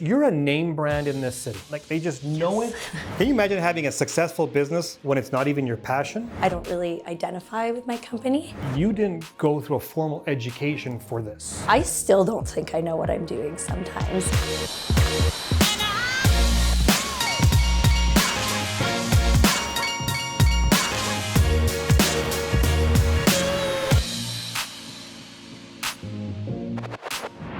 You're a name brand in this city. Like, they just know it. Can you imagine having a successful business when it's not even your passion? I don't really identify with my company. You didn't go through a formal education for this. I still don't think I know what I'm doing sometimes.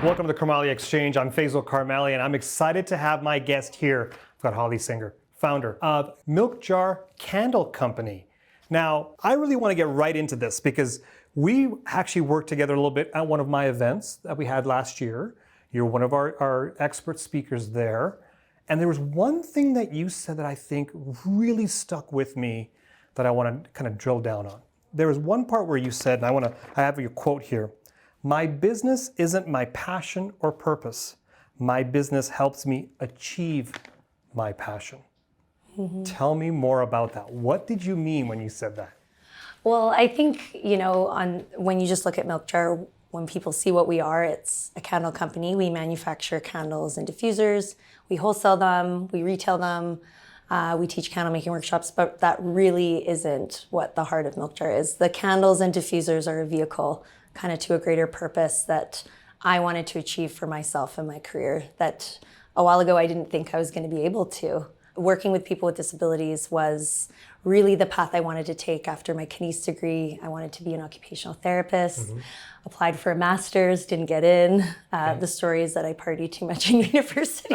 Welcome to the Karmali Exchange. I'm Faisal Karmali, and I'm excited to have my guest here. I've got Holly Singer, founder of MilkJar Candle Company. Now, I really want to get right into this because we actually worked together a little bit at one of my events that we had last year. You're one of our expert speakers there. And there was one thing that you said that I think really stuck with me that I want to kind of drill down on. There was one part where you said, and I have your quote here, "My business isn't my passion or purpose. My business helps me achieve my passion." Mm-hmm. Tell me more about that. What did you mean when you said that? Well, I think, when you just look at MilkJar, when people see what we are, it's a candle company. We manufacture candles and diffusers. We wholesale them, we retail them, we teach candle making workshops, but that really isn't what the heart of MilkJar is. The candles and diffusers are a vehicle kind of to a greater purpose that I wanted to achieve for myself in my career that a while ago I didn't think I was going to be able to. Working with people with disabilities was really the path I wanted to take after my kines degree. I wanted to be an occupational therapist, applied for a master's, didn't get in. The story is that I partied too much in university.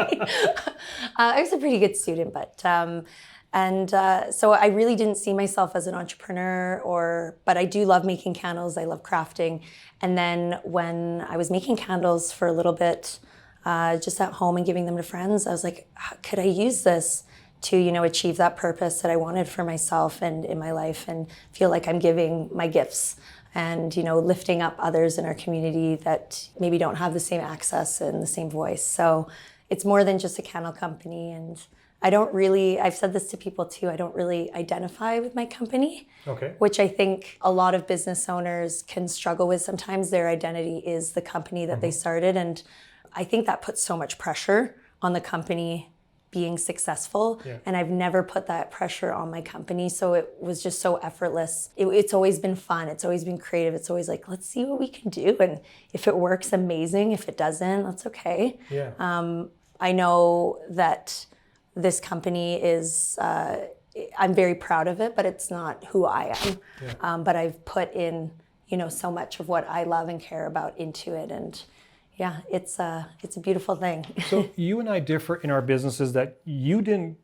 I was a pretty good student, but so I really didn't see myself as an entrepreneur, but I do love making candles. I love crafting. And then when I was making candles for a little bit, just at home and giving them to friends, I was like, could I use this to, achieve that purpose that I wanted for myself and in my life and feel like I'm giving my gifts and, lifting up others in our community that maybe don't have the same access and the same voice. So it's more than just a candle company. And I've said this to people too, I don't really identify with my company, which I think a lot of business owners can struggle with. Sometimes their identity is the company that they started. And I think that puts so much pressure on the company being successful. Yeah. And I've never put that pressure on my company. So it was just so effortless. It's always been fun. It's always been creative. It's always like, let's see what we can do. And if it works, amazing. If it doesn't, that's okay. Yeah. I know that this company is, I'm very proud of it, but it's not who I am. Yeah. But I've put in, so much of what I love and care about into it. And yeah, it's a beautiful thing. So you and I differ in our businesses that you didn't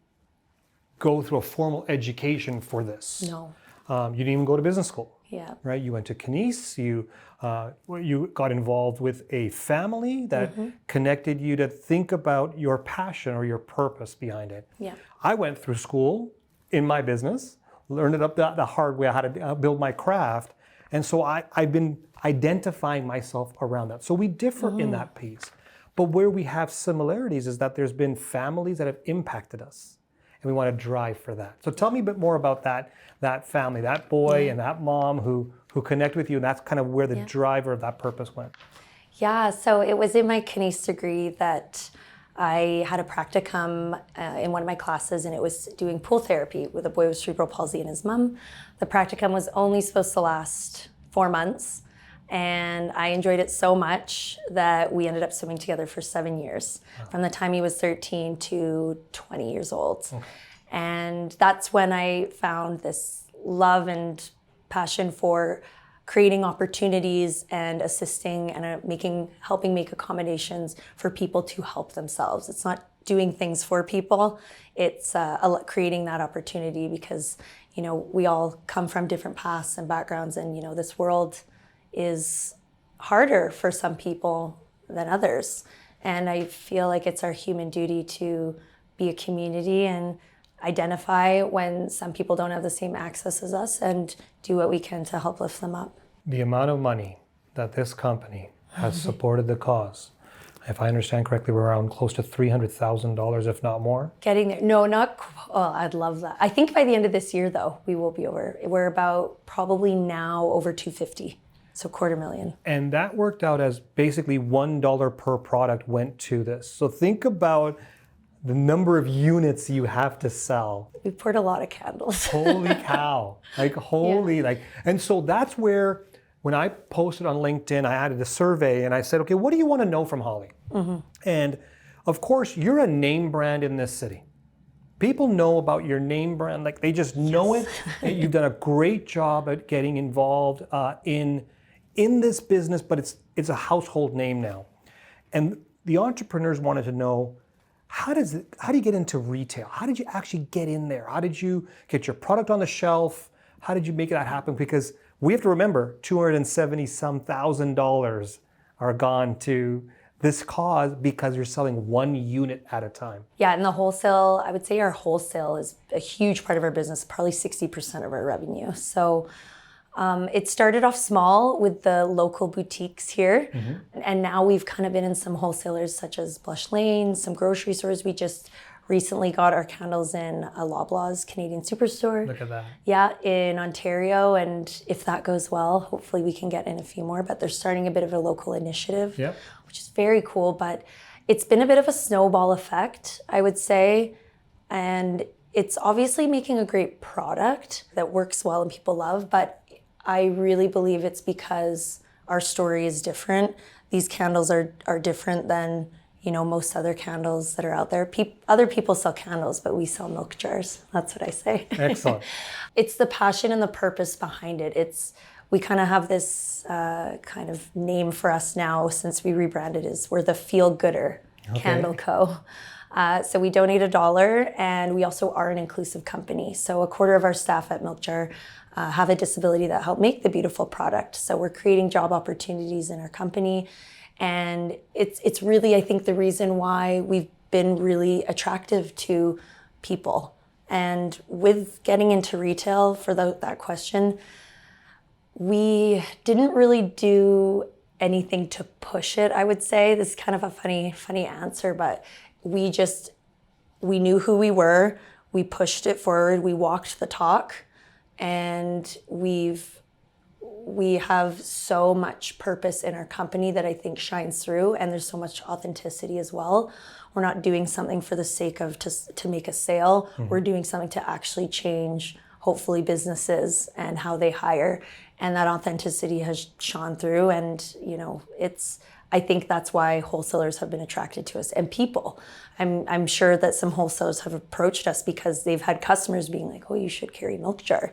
go through a formal education for this. No. You didn't even go to business school. Yeah. Right? You went to kines. You got involved with a family that connected you to think about your passion or your purpose behind it. Yeah. I went through school in my business, learned it up the hard way, how to build my craft. And so I've been identifying myself around that. So we differ in that piece. But where we have similarities is that there's been families that have impacted us. And we want to drive for that. So tell me a bit more about that family, that boy and that mom who connect with you. And that's kind of where the driver of that purpose went. Yeah, so it was in my kines degree that I had a practicum in one of my classes, and it was doing pool therapy with a boy with cerebral palsy and his mom. The practicum was only supposed to last 4 months, and I enjoyed it so much that we ended up swimming together for 7 years, from the time he was 13 to 20 years old. Okay. And that's when I found this love and passion for creating opportunities and assisting and helping make accommodations for people to help themselves. It's not doing things for people, it's creating that opportunity because, we all come from different paths and backgrounds, and, this world is harder for some people than others. And I feel like it's our human duty to be a community and identify when some people don't have the same access as us and do what we can to help lift them up. The amount of money that this company has supported the cause, if I understand correctly, we're around close to $300,000, if not more. Getting there. No, I'd love that. I think by the end of this year, though, we will be over. We're about probably now over 250. So $250,000. And that worked out as basically $1 per product went to this. So think about the number of units you have to sell. We poured a lot of candles. Holy cow. And so that's where, when I posted on LinkedIn, I added a survey and I said, okay, what do you want to know from Holly? And of course, you're a name brand in this city. People know about your name brand, like they just know it. And you've done a great job at getting involved in this business, but it's a household name now. And the entrepreneurs wanted to know, how do you get into retail? How did you actually get in there? How did you get your product on the shelf? How did you make that happen? Because we have to remember, $270-some thousand are gone to this cause because you're selling one unit at a time. Yeah, and the wholesale, I would say our wholesale is a huge part of our business, probably 60% of our revenue. So it started off small with the local boutiques here. And now we've kind of been in some wholesalers such as Blush Lane, some grocery stores. We just recently got our candles in a Loblaws Canadian Superstore. Look at that. Yeah, in Ontario. And if that goes well, hopefully we can get in a few more. But they're starting a bit of a local initiative, which is very cool. But it's been a bit of a snowball effect, I would say. And it's obviously making a great product that works well and people love. But I really believe it's because our story is different. These candles are different than, you know, most other candles that are out there. Other people sell candles, but we sell milk jars. That's what I say. Excellent. It's the passion and the purpose behind it. We kind of have this kind of name for us now since we rebranded, is we're the Feel Gooder Candle Co. So we donate $1, and we also are an inclusive company. So a quarter of our staff at MilkJar have a disability that help make the beautiful product. So we're creating job opportunities in our company. And it's really, I think, the reason why we've been really attractive to people. And with getting into retail, for that question, we didn't really do anything to push it, I would say. This is kind of a funny answer, but we knew who we were. We pushed it forward. We walked the talk. And we have so much purpose in our company that I think shines through, and there's so much authenticity as well. We're not doing something for the sake of to make a sale. We're doing something to actually change, hopefully, businesses and how they hire. And that authenticity has shone through, and you know, I think that's why wholesalers have been attracted to us, and people. I'm sure that some wholesalers have approached us because they've had customers being like, "Oh, you should carry MilkJar."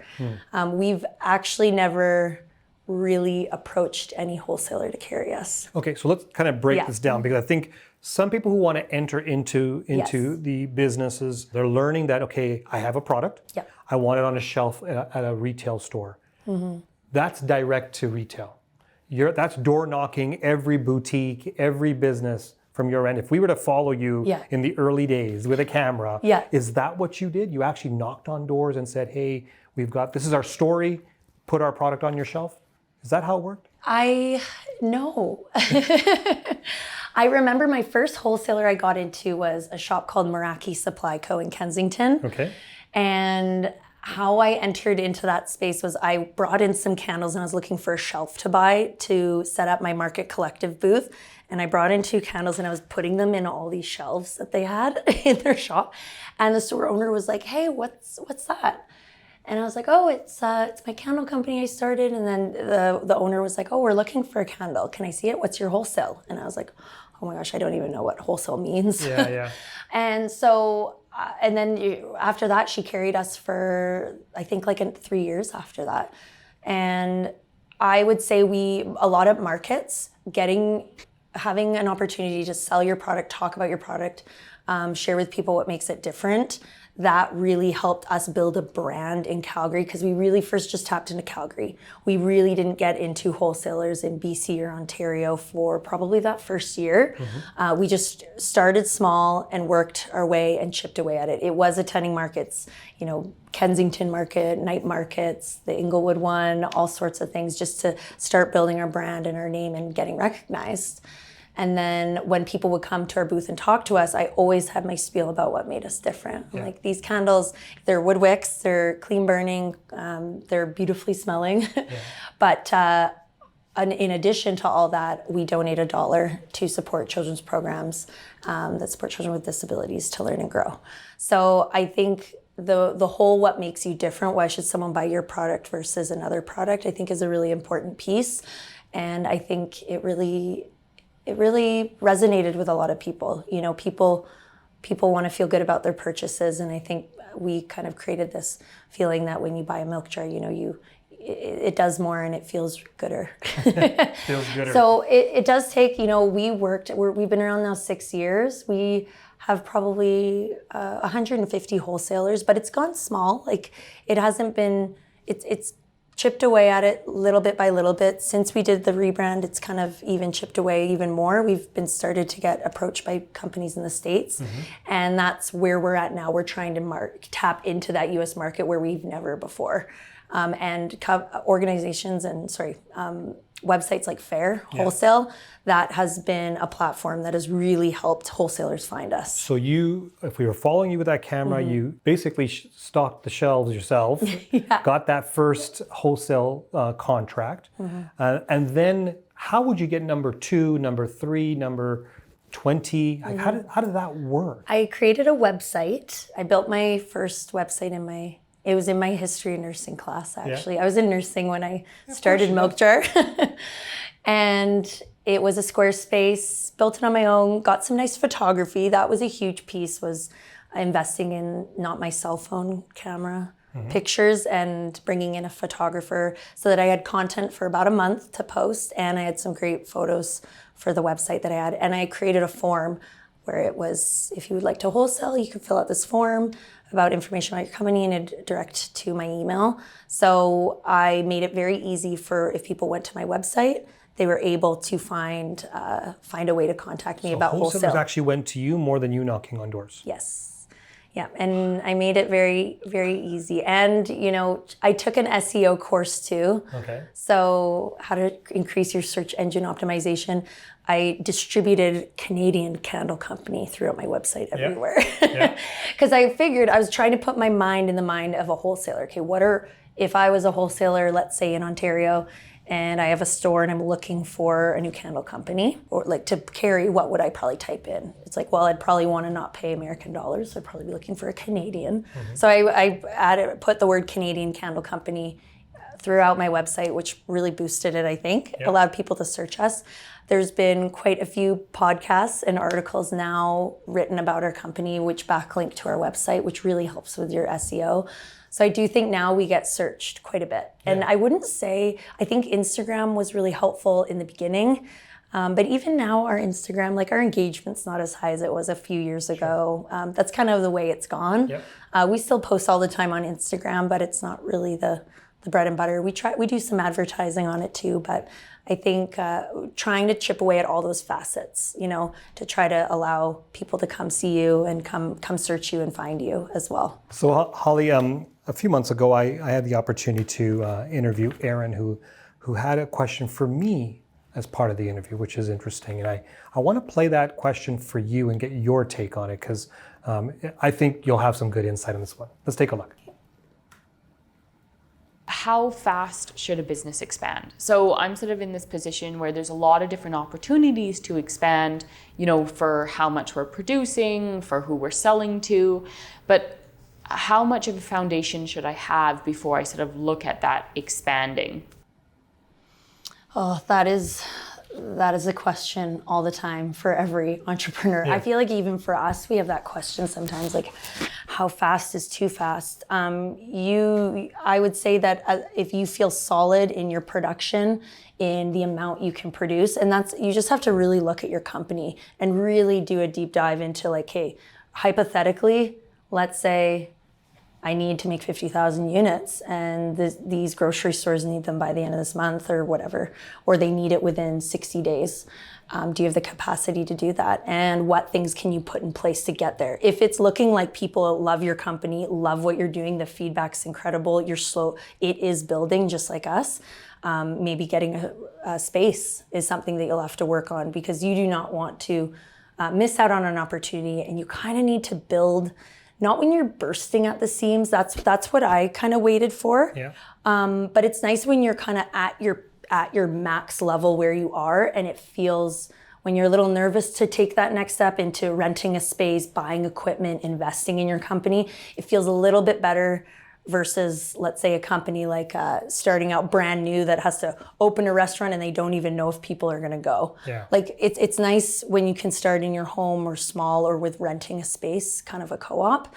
We've actually never really approached any wholesaler to carry us. Okay, so let's kind of break this down, because I think some people who want to enter into the businesses, they're learning that, okay, I have a product, I want it on a shelf at a retail store. That's direct to retail. That's door knocking every boutique, every business from your end. If we were to follow you in the early days with a camera, is that what you did? You actually knocked on doors and said, hey, this is our story, put our product on your shelf? Is that how it worked? No. I remember my first wholesaler I got into was a shop called Meraki Supply Co. in Kensington. Okay. And how I entered into that space was I brought in some candles and I was looking for a shelf to buy to set up my Market Collective booth. And I brought in 2 candles and I was putting them in all these shelves that they had in their shop. And the store owner was like, hey, what's that? And I was like, oh, it's my candle company I started. And then the owner was like, oh, we're looking for a candle. Can I see it? What's your wholesale? And I was like, oh my gosh, I don't even know what wholesale means. Yeah. And so, and then after that, she carried us for, I think, 3 years after that. And I would say a lot of markets, having an opportunity to sell your product, talk about your product, share with people what makes it different, that really helped us build a brand in Calgary, because we really first just tapped into Calgary. We really didn't get into wholesalers in BC or Ontario for probably that first year. We just started small and worked our way and chipped away at it. It was attending markets, Kensington Market, night markets, the Inglewood one, all sorts of things, just to start building our brand and our name and getting recognized. And then when people would come to our booth and talk to us, I always had my spiel about what made us different. I'm like, these candles, they're wood wicks, they're clean burning, they're beautifully smelling. But in addition to all that, we donate $1 to support children's programs that support children with disabilities to learn and grow. So I think the whole what makes you different, why should someone buy your product versus another product, I think is a really important piece. And I think it really resonated with a lot of people. You know, people want to feel good about their purchases, and I think we kind of created this feeling that when you buy a milk jar, you know, it does more and it feels gooder. Feels gooder. So it does take, you know, we've been around now 6 years. We have probably 150 wholesalers, but it's gone small. Like it hasn't been, it's chipped away at it little bit by little bit. Since we did the rebrand, it's kind of even chipped away even more. We've been started to get approached by companies in the States, and that's where we're at now. We're trying to tap into that US market where we've never before. And organizations and websites like Fair Wholesale, that has been a platform that has really helped wholesalers find us. So if we were following you with that camera, you basically stocked the shelves yourself, got that first wholesale contract, and then how would you get number 2, number 3, number 20? Like how did that work? I created a website. I built my first website it was in my history nursing class, actually. I was in nursing when I started MilkJar. And it was a Squarespace, built it on my own, got some nice photography. That was a huge piece, was investing in not my cell phone camera pictures and bringing in a photographer so that I had content for about a month to post. And I had some great photos for the website that I had. And I created a form where it was, if you would like to wholesale, you could fill out this form about information about your company and it'd direct to my email. So I made it very easy for, if people went to my website, they were able to find a way to contact me about wholesale. Wholesalers actually went to you more than you knocking on doors. Yes. Yeah, and I made it very, very easy. And, you know, I took an SEO course too. Okay. So how to increase your search engine optimization. I distributed Canadian Candle Company throughout my website everywhere. Because I figured I was trying to put my mind in the mind of a wholesaler. Okay, if I was a wholesaler, let's say in Ontario, and I have a store and I'm looking for a new candle company, or like to carry, what would I probably type in? It's like, well, I'd probably want to not pay American dollars, so I'd probably be looking for a Canadian. So I put the word Canadian Candle Company throughout my website, which really boosted it, I think, allowed people to search us. There's been quite a few podcasts and articles now written about our company, which backlink to our website, which really helps with your SEO. So I do think now we get searched quite a bit. And I think Instagram was really helpful in the beginning. But even now our Instagram, like our engagement's not as high as it was a few years ago. That's kind of the way it's gone. We still post all the time on Instagram, but it's not really the bread and butter. We do some advertising on it too, but I think trying to chip away at all those facets, you know, to try to allow people to come see you and come search you and find you as well. So Holly, a few months ago, I had the opportunity to interview Aaron, who had a question for me as part of the interview, which is interesting. And I want to play that question for you and get your take on it, because I think you'll have some good insight on this one. Let's take a look. How fast should a business expand? So I'm sort of in this position where there's a lot of different opportunities to expand, you know, for how much we're producing, for who we're selling to, but how much of a foundation should I have before I sort of look at that expanding? Oh, that is a question all the time for every entrepreneur. I feel like even for us, we have that question sometimes, like how fast is too fast? I would say that if you feel solid in your production, in the amount you can produce, and you just have to really look at your company and really do a deep dive into like, hey, hypothetically, let's say I need to make 50,000 units and these grocery stores need them by the end of this month or whatever, or they need it within 60 days. Do you have the capacity to do that? And what things can you put in place to get there? If it's looking like people love your company, love what you're doing, the feedback's incredible, you're slow, it is building just like us, maybe getting a space is something that you'll have to work on, because you do not want to miss out on an opportunity, and you kind of need to build. Not when you're bursting at the seams. That's what I kind of waited for. But it's nice when you're kind of at at your max level where you are, and it feels, when you're a little nervous to take that next step into renting a space, buying equipment, investing in your company, it feels a little bit better versus, let's say, a company like starting out brand new that has to open a restaurant and they don't even know if people are going to go. Yeah. Like it's nice when you can start in your home or small or with renting a space, kind of a co-op.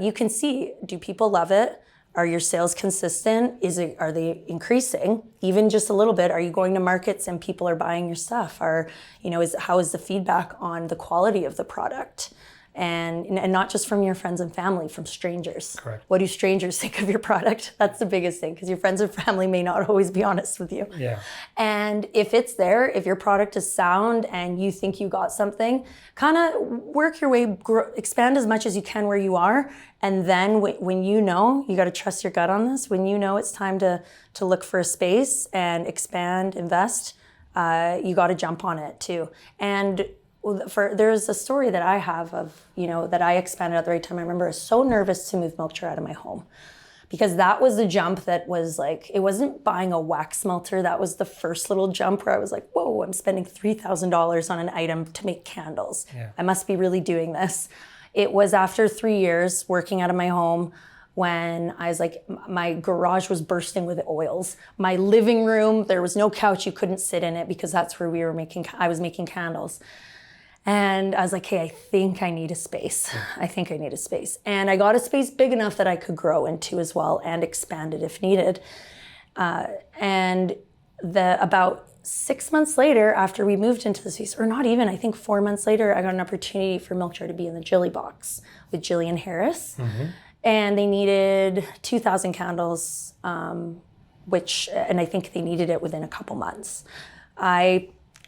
You can see, do people love it? Are your sales consistent? Are they increasing? Even just a little bit. Are you going to markets and people are buying your stuff? How is the feedback on the quality of the product? And not just from your friends and family, from strangers. Correct. What do strangers think of your product? That's the biggest thing, because your friends and family may not always be honest with you. Yeah. And if it's there, if your product is sound and you think you got something, kind of work your way, expand as much as you can where you are. And then when you know, you got to trust your gut on this, when you know it's time to look for a space and expand, invest, you got to jump on it too. And there's a story that I have of, that I expanded at the right time. I remember I was so nervous to move MilkJar out of my home, because that was the jump that was like, it wasn't buying a wax melter. That was the first little jump where I was like, whoa, I'm spending $3,000 on an item to make candles. Yeah. I must be really doing this. It was after 3 years working out of my home when I was like, my garage was bursting with oils. My living room, there was no couch, you couldn't sit in it, because that's where I was making candles. And I was like, hey, I think I need a space. And I got a space big enough that I could grow into as well and expand it if needed. And about 6 months later, after we moved into the space, or not even, I think 4 months later, I got an opportunity for MilkJar to be in the Jilly box with Jillian Harris. Mm-hmm. And they needed 2,000 candles, and I think they needed it within a couple months.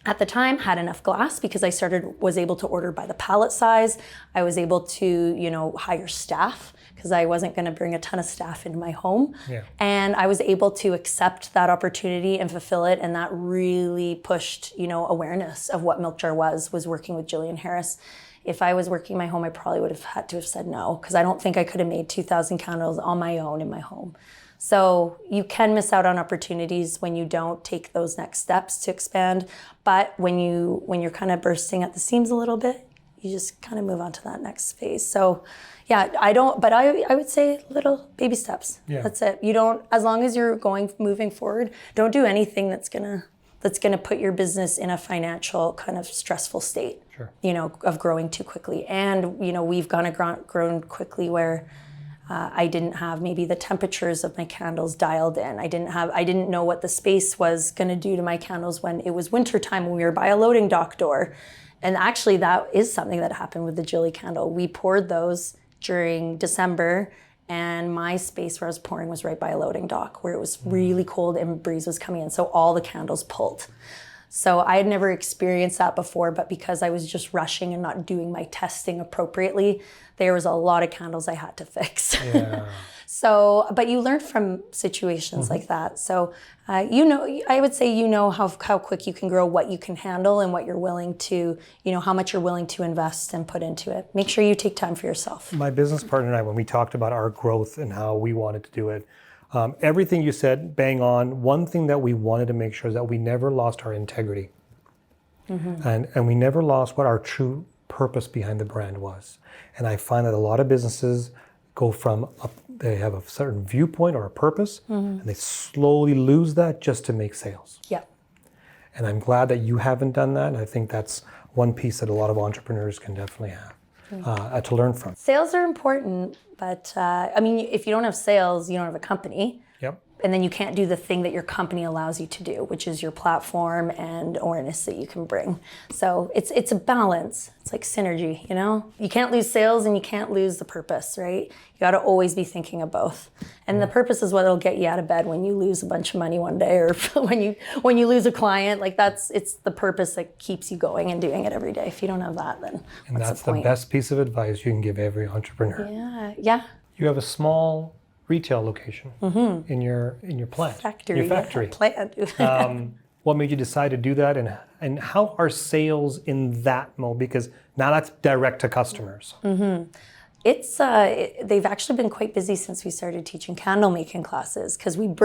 At the time, had enough glass because I was able to order by the pallet size. I was able to, hire staff because I wasn't going to bring a ton of staff into my home. Yeah. And I was able to accept that opportunity and fulfill it. And that really pushed, awareness of what MilkJar was working with Jillian Harris. If I was working in my home, I probably would have had to have said no, because I don't think I could have made 2,000 candles on my own in my home. So you can miss out on opportunities when you don't take those next steps to expand. But when you're kind of bursting at the seams a little bit, you just kind of move on to that next phase. So yeah, I would say little baby steps. Yeah. That's it. As long as you're moving forward, don't do anything that's gonna put your business in a financial kind of stressful state. Sure. Of growing too quickly. And we've grown quickly where I didn't have maybe the temperatures of my candles dialed in. I didn't know what the space was going to do to my candles when it was wintertime, when we were by a loading dock door. And actually that is something that happened with the Jilly candle. We poured those during December, and my space where I was pouring was right by a loading dock where it was really cold and breeze was coming in. So all the candles pulled. So I had never experienced that before, but because I was just rushing and not doing my testing appropriately, there was a lot of candles I had to fix. Yeah. But you learn from situations like that. So, I would say how quick you can grow, what you can handle, and what you're willing to, how much you're willing to invest and put into it. Make sure you take time for yourself. My business partner and I, when we talked about our growth and how we wanted to do it, everything you said, bang on. One thing that we wanted to make sure is that we never lost our integrity. Mm-hmm. And we never lost what our true purpose behind the brand was. And I find that a lot of businesses go they have a certain viewpoint or a purpose, and they slowly lose that just to make sales. Yeah. And I'm glad that you haven't done that. And I think that's one piece that a lot of entrepreneurs can definitely have to learn from. Sales are important, but if you don't have sales, you don't have a company. Yep. And then you can't do the thing that your company allows you to do, which is your platform and awareness that you can bring. So it's a balance. It's like synergy, You can't lose sales and you can't lose the purpose, right? You got to always be thinking of both. And the purpose is what'll get you out of bed when you lose a bunch of money one day, or when you lose a client. It's the purpose that keeps you going and doing it every day. If you don't have that, then and what's that's the point? best piece of advice you can give every entrepreneur. Yeah. You have a small retail location in your plant. Factory. Your factory. Plant. What made you decide to do that, and how are sales in that mode? Because now that's direct to customers. They've actually been quite busy since we started teaching candle making classes, because we've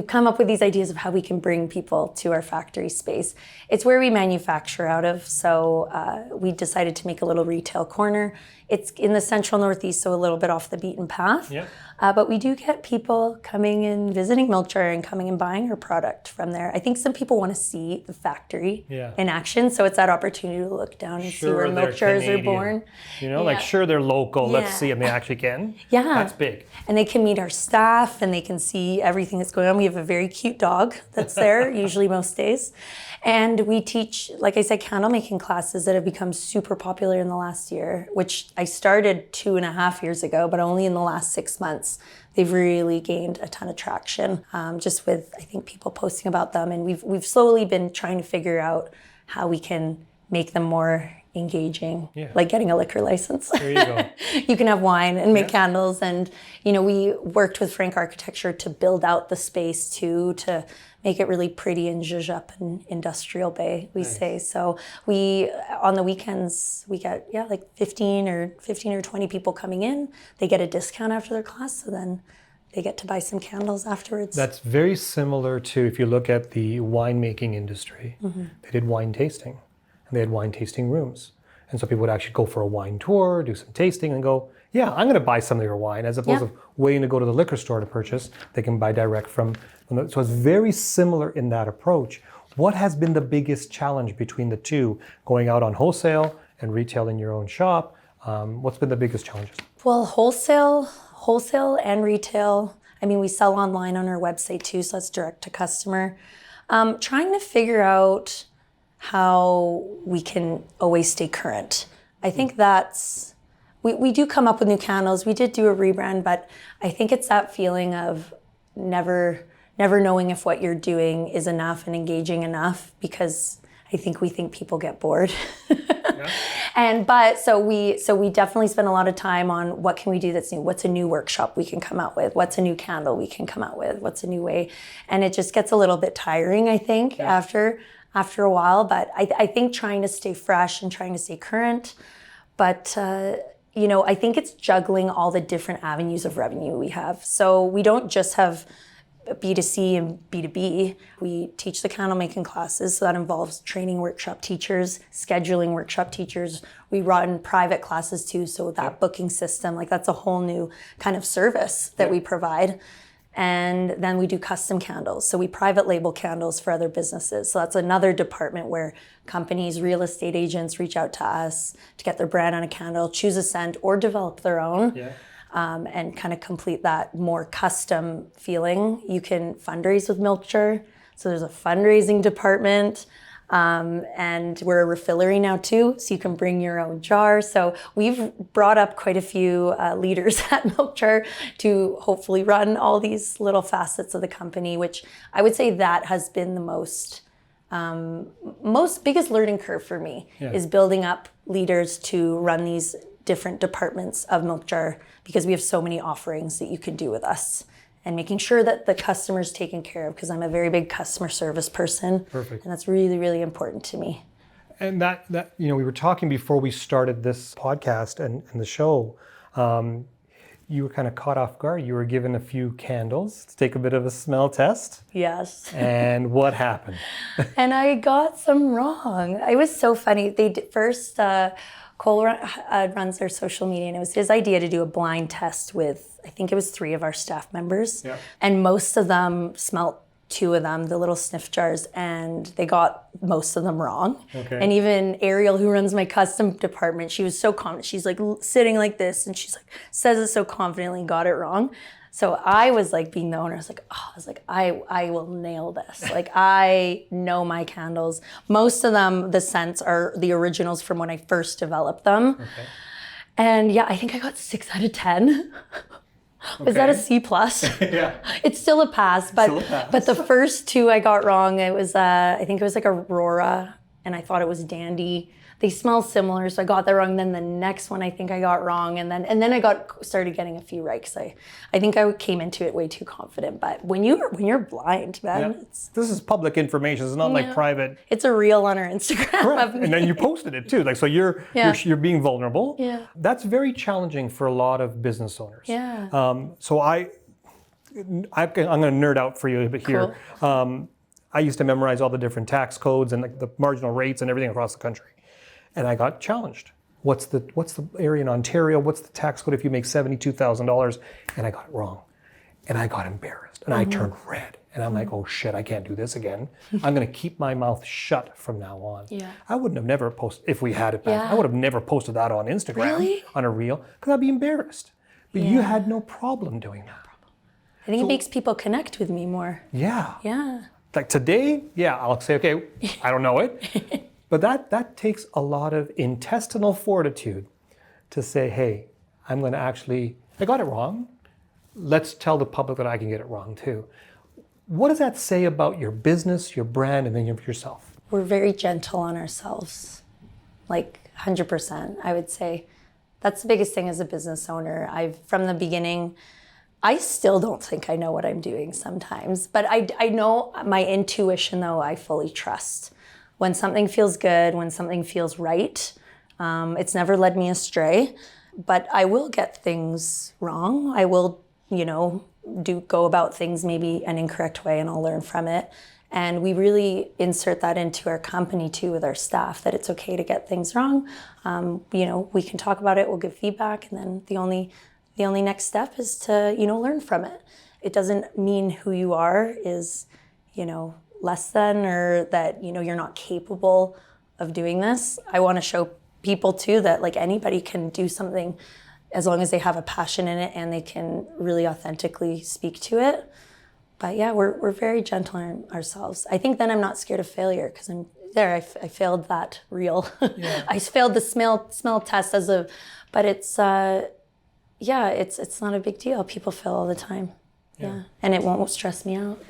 come up with these ideas of how we can bring people to our factory space. It's where we manufacture out of, so we decided to make a little retail corner. It's in the central northeast, so a little bit off the beaten path. Yeah. But we do get people coming and visiting MilkJar and coming and buying our product from there. I think some people want to see the factory in action, so it's that opportunity to look down and see where MilkJars are born. You know, like sure they're local, let's see, and they actually can. Yeah. That's big. And they can meet our staff and they can see everything that's going on. We have a very cute dog that's there, usually most days. And we teach, like I said, candle making classes that have become super popular in the last year, which I started 2.5 years ago, but only in the last 6 months. They've really gained a ton of traction, just with, I think, people posting about them. And we've slowly been trying to figure out how we can make them more engaging, like getting a liquor license. There you go. You can have wine and make candles. And, you know, we worked with Frank Architecture to build out the space too, to make it really pretty and zhuzh up in Industrial Bay, we say. So we, on the weekends, we get, like 15 or 20 people coming in. They get a discount after their class, so then they get to buy some candles afterwards. That's very similar to, if you look at the winemaking industry, they did wine tasting, and they had wine tasting rooms. And so people would actually go for a wine tour, do some tasting, and go, yeah, I'm going to buy some of your wine, as opposed to waiting to go to the liquor store to purchase. They can buy direct from so it's very similar in that approach. What has been the biggest challenge between the two, going out on wholesale and retail in your own shop? What's been the biggest challenges? Well, wholesale and retail. I mean, we sell online on our website too, so that's direct to customer. Trying to figure out how we can always stay current. I think that's, we do come up with new candles. We did do a rebrand, but I think it's that feeling of never knowing if what you're doing is enough and engaging enough, because I think we think people get bored. So we definitely spend a lot of time on what can we do that's new? What's a new workshop we can come out with? What's a new candle we can come out with? What's a new way? And it just gets a little bit tiring, I think, after a while. But I think trying to stay fresh and trying to stay current. But you know, I think it's juggling all the different avenues of revenue we have. So we don't just have B2C and B2B. We teach the candle making classes, so that involves training workshop teachers, scheduling workshop teachers. We run private classes too, so that booking system, like that's a whole new kind of service that we provide. And then we do custom candles. So we private label candles for other businesses. So that's another department where companies, real estate agents reach out to us to get their brand on a candle, choose a scent, or develop their own. And kind of complete that more custom feeling. You can fundraise with MilkJar. So there's a fundraising department. And we're a refillery now too, so you can bring your own jar. So we've brought up quite a few leaders at MilkJar to hopefully run all these little facets of the company, which I would say that has been the most biggest learning curve for me, is building up leaders to run these different departments of MilkJar, because we have so many offerings that you could do with us, and making sure that the customer's taken care of, because I'm a very big customer service person. Perfect. And that's really, really important to me. And that you know, we were talking before we started this podcast and the show, you were kind of caught off guard. You were given a few candles to take a bit of a smell test. Yes. And what happened? And I got some wrong. It was so funny. First, Cole runs our social media, and it was his idea to do a blind test with, I think it was 3 of our staff members. And most of them smelt 2 of them, the little sniff jars, and they got most of them wrong. And even Ariel, who runs my custom department, she was so confident. She's like sitting like this, and she's like, says it so confidently, got it wrong. So I was like, being the owner, I will nail this. Like, I know my candles. Most of them, the scents are the originals from when I first developed them. And yeah, I think I got 6 out of 10. Was that a C+? It's still a pass, but the first 2 I got wrong. It was, I think it was like Aurora, and I thought it was Dandy. they smell similar, so I got that wrong. Then the next one I think I got wrong, and then I started getting a few right because I think I came into it way too confident. But when you're blind, man, This is public information. It's not like private. it's a reel on our Instagram of me. And then you posted it too. Like, so you're being vulnerable. Yeah. That's very challenging for a lot of business owners. Yeah. So I'm going to nerd out for you a bit here. Cool. I used to memorize all the different tax codes and like the marginal rates and everything across the country, and I got challenged. What's the area in Ontario? What's the tax code if you make $72,000? And I got it wrong, and I got embarrassed, and I turned red, and I'm like, oh shit, I can't do this again. I'm going to keep my mouth shut from now on. Yeah. I wouldn't have never posted if we had it back. Yeah. I would have never posted that on Instagram Really? on a reel because I'd be embarrassed. But you had no problem doing that. I think it makes people connect with me more. Yeah. Yeah. Like today, I'll say, okay, I don't know it. But that takes a lot of intestinal fortitude to say, hey, I'm going to I got it wrong. Let's tell the public that I can get it wrong too. What does that say about your business, your brand, and then yourself? We're very gentle on ourselves, like 100%, I would say. That's the biggest thing as a business owner. From the beginning, I still don't think I know what I'm doing sometimes, but I know my intuition, though, I fully trust. When something feels good, when something feels right, it's never led me astray, but I will get things wrong. I will, go about things maybe an incorrect way, and I'll learn from it. And we really insert that into our company too with our staff, that it's okay to get things wrong. We can talk about it, we'll give feedback, and then the only next step is to, learn from it. It doesn't mean who you are is, less than, or that, you're not capable of doing this. I want to show people too that like anybody can do something as long as they have a passion in it and they can really authentically speak to it. But yeah, we're very gentle on ourselves. I think then I'm not scared of failure because I failed that reel. Yeah. I failed the smell test but it's it's not a big deal. People fail all the time. Yeah. And it won't stress me out.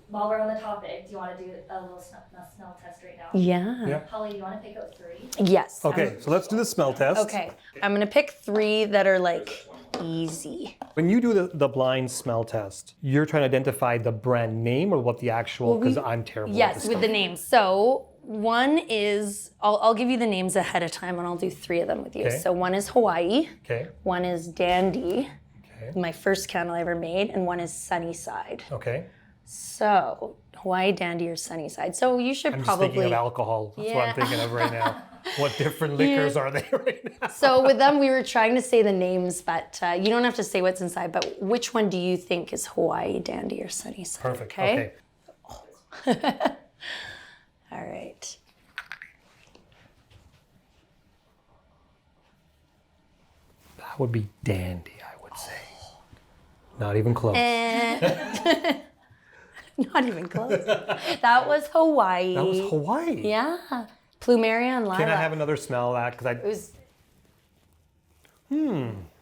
While we're on the topic, do you want to do a little smell test right now? Yeah. Holly, do you want to pick out 3? Yes. Okay, so let's do the smell test. Okay. I'm going to pick 3 that are like easy. When you do the blind smell test, you're trying to identify the brand name or what the actual, because I'm terrible at Yes, this with stuff. the names. So one is, I'll give you the names ahead of time and I'll do 3 of them with you. Okay. So one is Hawaii. Okay. One is Dandy. Okay. My first candle I ever made. And one is Sunnyside. Okay. So Hawaii, Dandy, or Sunnyside. So you should I'm probably. just thinking of alcohol. That's what I'm thinking of right now. What different liquors are they right now? So with them, we were trying to say the names, but you don't have to say what's inside. But which one do you think is Hawaii, Dandy, or Sunnyside? Perfect. Okay. Okay. All right. That would be Dandy, I would say. Not even close. Not even close. That was Hawaii. That was Hawaii. Yeah. Plumeria and lilac. Can I have another smell of that? It was.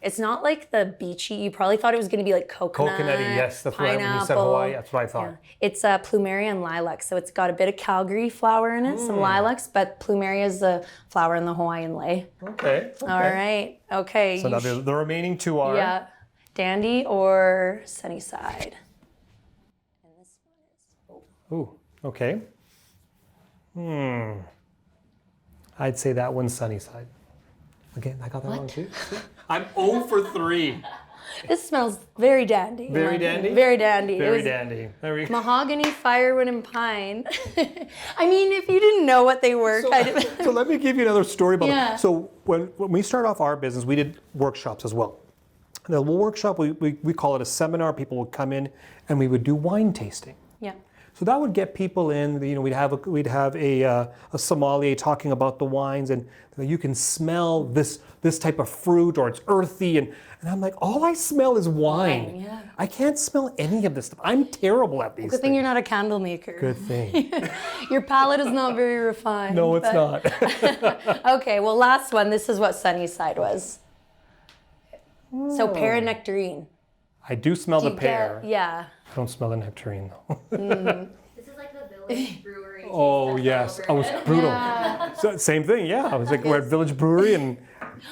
It's not like the beachy. You probably thought it was going to be like coconut. Coconutty, yes. That's what when you said pineapple. Hawaii, that's what I thought. Yeah. It's Plumeria and lilac. So it's got a bit of Calgary flower in it, some lilacs, but Plumeria is the flower in the Hawaiian lei. Okay. All right. Okay. So now the remaining 2 are. Yeah. Dandy or Sunnyside. And this one is. Ooh, okay. I'd say that one's Sunnyside. Again, I got that wrong too. I'm 0 for 3. This smells very dandy. Very dandy? Very dandy. It Very was dandy. There we go. mahogany, firewood, and pine. I mean, if you didn't know what they were, kind of. So let me give you another story about Yeah. it. So when we started off our business, we did workshops as well. The workshop, we call it a seminar. People would come in and we would do wine tasting. Yeah. So that would get people in. We'd have a sommelier talking about the wines, and you can smell this type of fruit, or it's earthy, and I'm like, all I smell is wine. Yeah. I can't smell any of this stuff. I'm terrible at these Good thing things. you're not a candle maker. Good thing. Your palate is not very refined. No, it's but- not. Okay, well, last one. This is what Sunnyside was. So pear and nectarine. I do smell the You pear. yeah. I don't smell the nectarine though. This is like the Village Brewery Oh yes, I was brutal. So, same thing, yeah. I was like, we're at Village Brewery, and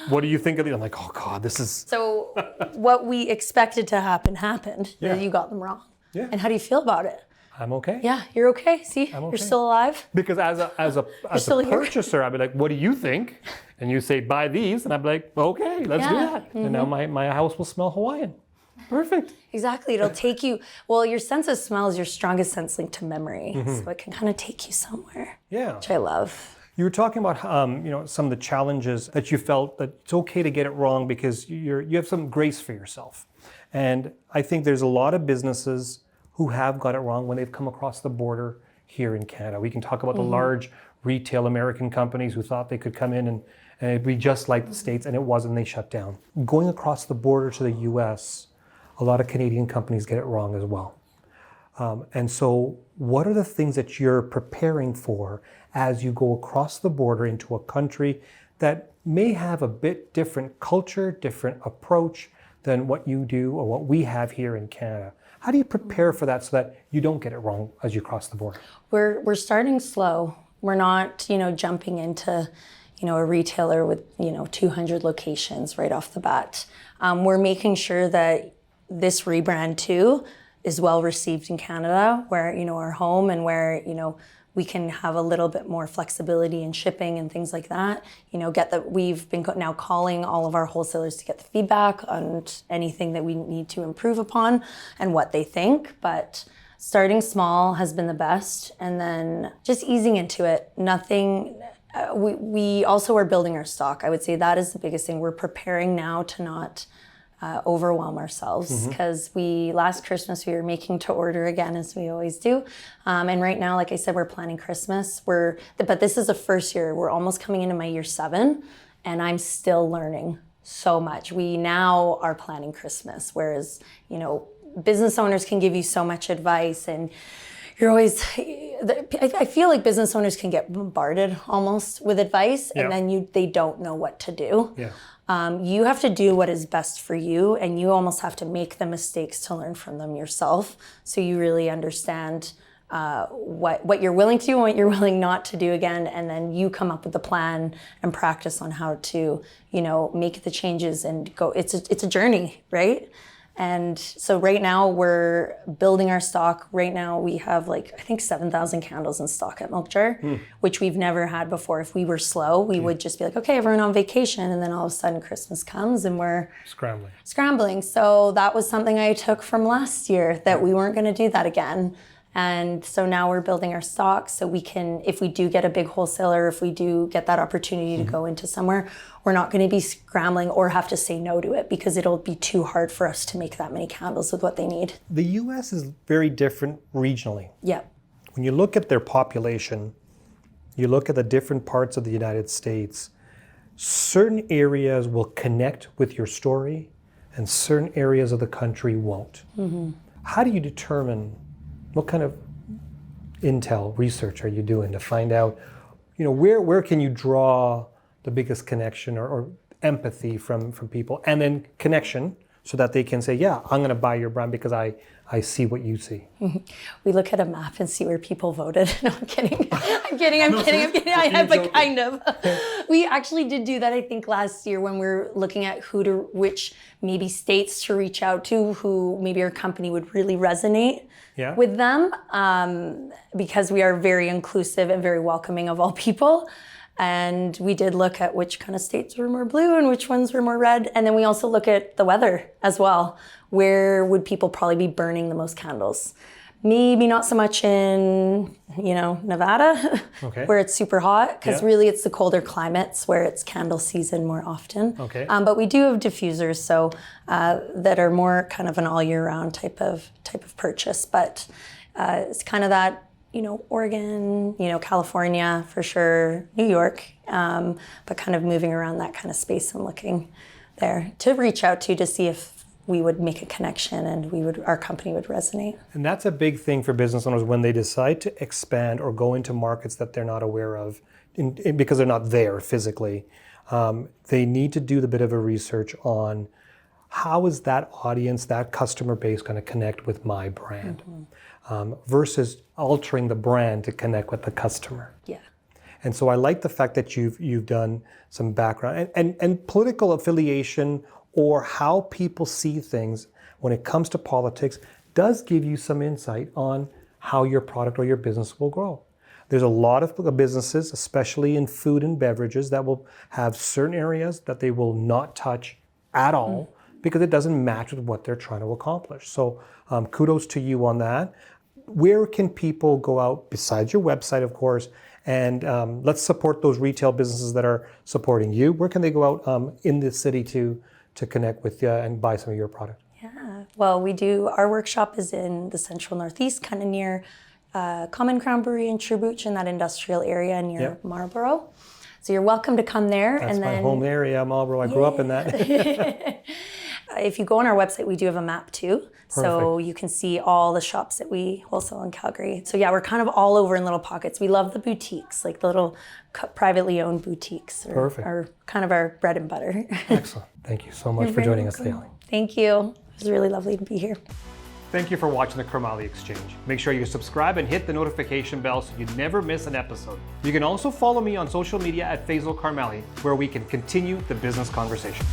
what do you think of the? I'm like, oh God, this is. So what we expected to happen happened. Yeah. You got them wrong. Yeah. And how do you feel about it? I'm okay. Yeah, you're okay. See, I'm okay. you're still alive. Because as a still here. purchaser, I'd be like, what do you think? And you say, buy these, and I'd be like, okay, let's do Yeah. that. And now my house will smell Hawaiian. Perfect. Exactly. It'll take you. Well, your sense of smell is your strongest sense linked to memory, so it can kind of take you somewhere. Yeah. Which I love. You were talking about some of the challenges that you felt that it's okay to get it wrong because you have some grace for yourself. And I think there's a lot of businesses who have got it wrong when they've come across the border here in Canada. We can talk about the large retail American companies who thought they could come in and it'd be just like the States, and it wasn't, they shut down. Going across the border to the US, a lot of Canadian companies get it wrong as well. And so what are the things that you're preparing for as you go across the border into a country that may have a bit different culture, different approach than what you do or what we have here in Canada? How do you prepare for that so that you don't get it wrong as you cross the border? We're starting slow. We're not, jumping into, a retailer with, 200 locations right off the bat. We're making sure that this rebrand too is well received in Canada, where, our home, and where, we can have a little bit more flexibility in shipping and things like that. We've been now calling all of our wholesalers to get the feedback on anything that we need to improve upon and what they think. But starting small has been the best, and then just easing into it. We also are building our stock. I would say that is the biggest thing. We're preparing now to not overwhelm ourselves, because last Christmas we were making to order again, as we always do, and right now, like I said, we're planning Christmas. But this is the first year. We're almost coming into my year 7, and I'm still learning so much. We now are planning Christmas, whereas business owners can give you so much advice, and you're always. I feel like business owners can get bombarded almost with advice, and then they don't know what to do. Yeah. You have to do what is best for you, and you almost have to make the mistakes to learn from them yourself, so you really understand what you're willing to do and what you're willing not to do again, and then you come up with the plan and practice on how to make the changes and go. It's a journey, right? And so right now we're building our stock. Right now we have I think 7,000 candles in stock at MilkJar, which we've never had before. If we were slow, we would just be like, okay, everyone on vacation. And then all of a sudden Christmas comes and we're scrambling. So that was something I took from last year, that we weren't going to do that again. And so now we're building our stock so we can, if we do get a big wholesaler, if we do get that opportunity to go into somewhere, we're not going to be scrambling or have to say no to it, because it'll be too hard for us to make that many candles with what they need. The US is very different regionally. Yeah. When you look at their population, you look at the different parts of the United States, certain areas will connect with your story and certain areas of the country won't. How do you determine, what kind of intel research are you doing to find out, where can you draw the biggest connection or empathy from people, and then connection so that they can say, yeah, I'm going to buy your brand because I see what you see. We look at a map and see where people voted. No, I'm kidding. I'm kidding. I have, but kind of. We actually did do that, I think, last year when we were looking at which maybe states to reach out to, who maybe our company would really resonate with them, because we are very inclusive and very welcoming of all people. And we did look at which kind of states were more blue and which ones were more red. And then we also look at the weather as well. Where would people probably be burning the most candles? Maybe not so much in, Nevada, where it's super hot, because really it's the colder climates where it's candle season more often. But we do have diffusers, so that are more kind of an all year round type of purchase. But it's kind of that, Oregon, California for sure, New York, but kind of moving around that kind of space and looking there to reach out to see if we would make a connection and our company would resonate. And that's a big thing for business owners when they decide to expand or go into markets that they're not aware of because they're not there physically. They need to do the bit of a research on how is that audience, that customer base going to connect with my brand versus altering the brand to connect with the customer. Yeah. And so I like the fact that you've done some background and political affiliation or how people see things when it comes to politics does give you some insight on how your product or your business will grow. There's a lot of businesses, especially in food and beverages, that will have certain areas that they will not touch at all because it doesn't match with what they're trying to accomplish. So kudos to you on that. Where can people go out besides your website, of course, and let's support those retail businesses that are supporting you. Where can they go out in the city to connect with you and buy some of your product? Yeah, well, our workshop is in the central northeast, kind of near Common Crown Brewery and True Booch in that industrial area near Marlborough. So you're welcome to come there. That's my home area, Marlborough. I grew up in that. If you go on our website, we do have a map too. So you can see all the shops that we wholesale in Calgary. So yeah, we're kind of all over in little pockets. We love the boutiques, like the little privately owned boutiques are kind of our bread and butter. Excellent. Thank you so much for joining us today. Thank you. It was really lovely to be here. Thank you for watching the Carmali Exchange. Make sure you subscribe and hit the notification bell so you never miss an episode. You can also follow me on social media at Faisal Carmali, where we can continue the business conversation.